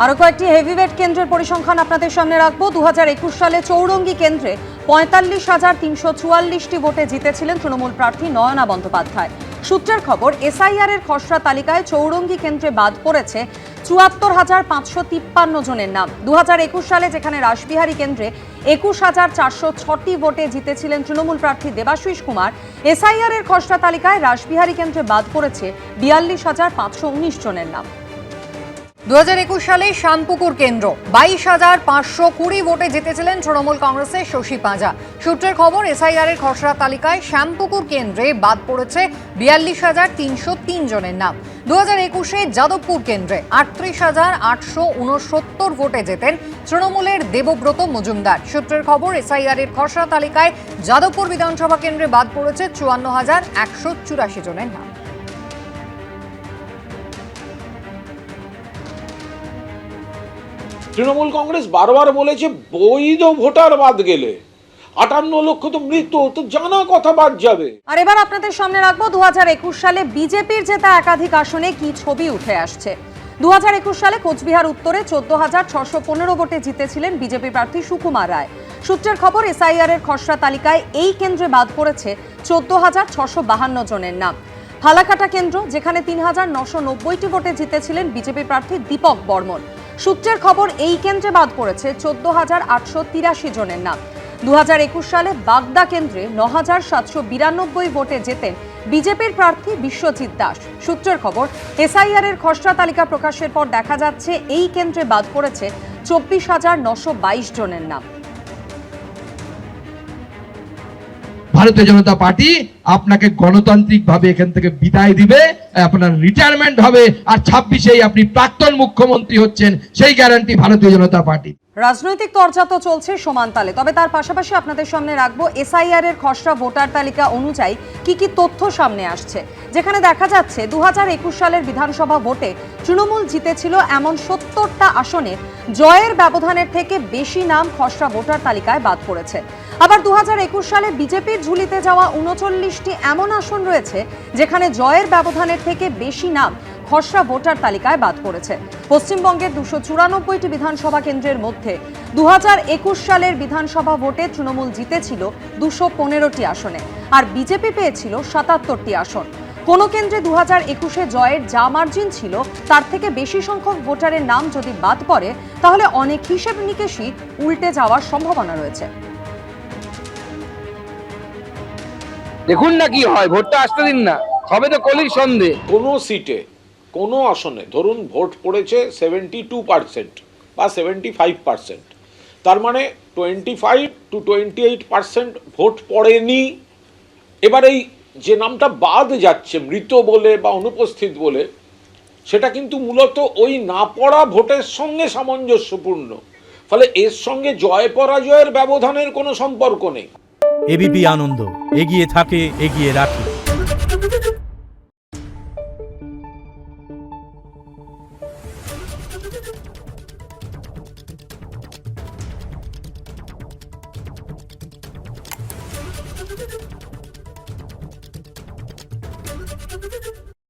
আরো কয়েকটি হেভিওয়েট কেন্দ্রের পরিসংখ্যান আপনাদের সামনে রাখবো। 2021 সালে চৌরঙ্গী কেন্দ্রে 45,344টি ভোটে জিতেছিলেন তৃণমূল প্রার্থী নয়না বন্দ্যোপাধ্যায়। সূত্রের খবর, এসআইআর এর খসড়া তালিকায় চৌরঙ্গী কেন্দ্রে বাদ পড়েছে 74,553 জনের নাম। 2021 সালে যেখানে রাসবিহারী কেন্দ্রে 21,406টি ভোটে জিতেছিলেন তৃণমূল প্রার্থী দেবাশিস কুমার, এসআইআর এর খসড়া তালিকায় রাসবিহারী কেন্দ্রে বাদ পড়েছে 42,519 জনের নাম। 2021 সালে শানপুকুর কেন্দ্র 22,520 ভোটে জিতেছিলেন তৃণমূল কংগ্রেসের শশী পাঁজা। সূত্রের খবর, এসআইআর এর খসড়া তালিকায় শ্যামপুকুর কেন্দ্রে বাদ পড়েছে 42,303 জনের নাম। 2021-এ যাদবপুর কেন্দ্রে 38,869 ভোটে জেতেন তৃণমূলের দেবব্রত মজুমদার। সূত্রের খবর, এসআইআর এর খসড়া তালিকায় যাদবপুর বিধানসভা কেন্দ্রে বাদ পড়েছে 54,184 জনের নাম। তৃণমূল কংগ্রেস বারবার বলেছে বৈধ ভোটার বাদ গেলে 58 লক্ষ তো মৃত, তো জানা কথা বাদ যাবে। আর এবার আপনাদের সামনে রাখবো 2021 সালে বিজেপির জেতা একাধিক আসনে কি ছবি উঠে আসছে। 2021 সালে কোচবিহার উত্তরে 14,615 ভোটে জিতেছিলেন বিজেপি প্রার্থী সুকুমার রায়। সূত্রের খবর, এসআইআর এর খসড়া তালিকায় এই কেন্দ্রে বাদ পড়েছে 14,652 জনের নাম। ফালাকাটা কেন্দ্র, যেখানে 3,990টি ভোটে জিতেছিলেন বিজেপি প্রার্থী দীপক বর্মন। সূত্রের খবর, এই কেন্দ্রে বাদ পড়েছে 14,883 জনের নাম। 2021 সালে বাগদা কেন্দ্রে 9,792 ভোটে জেতেন বিজেপির প্রার্থী বিশ্বজিৎ দাস। সূত্রের খবর, এসআইআর এর খসড়া তালিকা প্রকাশের পর দেখা যাচ্ছে এই কেন্দ্রে বাদ পড়েছে 24,922 জনের নাম। ভারতীয় জনতা পার্টি আপনাকে গণতান্ত্রিকভাবে এখান থেকে বিদায় দিবে, আপনার রিটায়ারমেন্ট হবে, আর 26-এই আপনি প্রাক্তন মুখ্যমন্ত্রী হচ্ছেন, সেই গ্যারান্টি ভারতীয় জনতা পার্টি। রাজনৈতিক চর্চা তো চলছে সমান তালে, তবে তার পাশাপাশি আপনাদের সামনে রাখবো এসআইআর এর খসড়া ভোটার তালিকা অনুযায়ী কি কি তথ্য সামনে আসছে। যেখানে দেখা যাচ্ছে 2021 সালের বিধানসভা ভোটে তৃণমূল জিতেছিল এমন 70টা আসনে জয়ের ব্যবধানের থেকে বেশি নাম খসড়া ভোটার তালিকায় বাদ পড়েছে। আবার 2021 সালে বিজেপির ঝুলিতে যাওয়া 39টি এমন আসন রয়েছে যেখানে জয়ের ব্যবধানের থেকে বেশি নাম খসড়া ভোটার তালিকায় বাদ পড়েছে। পশ্চিমবঙ্গের 294টি বিধানসভা কেন্দ্রের মধ্যে 2021 সালের বিধানসভা ভোটে তৃণমূল জিতেছিল 215টি আসনে, আর বিজেপি পেয়েছিল 77টি আসন। কোন কেন্দ্রে 2021-এ জয়ের যা মার্জিন ছিল তার থেকে বেশি সংখ্যক ভোটারের নাম যদি বাদ পড়ে, তাহলে অনেক হিসেব নিকেশই উল্টে যাওয়ার সম্ভাবনা রয়েছে। দেখুন না কি হয়, ভোটটা আসতে দিন না, হবে তো কলির সন্দেহ। কোনো সিটে, কোনো আসনে ধরুন ভোট পড়েছে 72% বা 75%, তার মানে 25 to 28% ভোট পড়েনি। এবার এই যে নামটা বাদ যাচ্ছে মৃত বলে বা অনুপস্থিত বলে, সেটা কিন্তু মূলত ওই না পড়া ভোটের সঙ্গে সামঞ্জস্যপূর্ণ, ফলে এর সঙ্গে জয় পরাজয়ের ব্যবধানের কোনো সম্পর্ক নেই। এবিপি আনন্দ, এগিয়ে থাকে, এগিয়ে রাখে।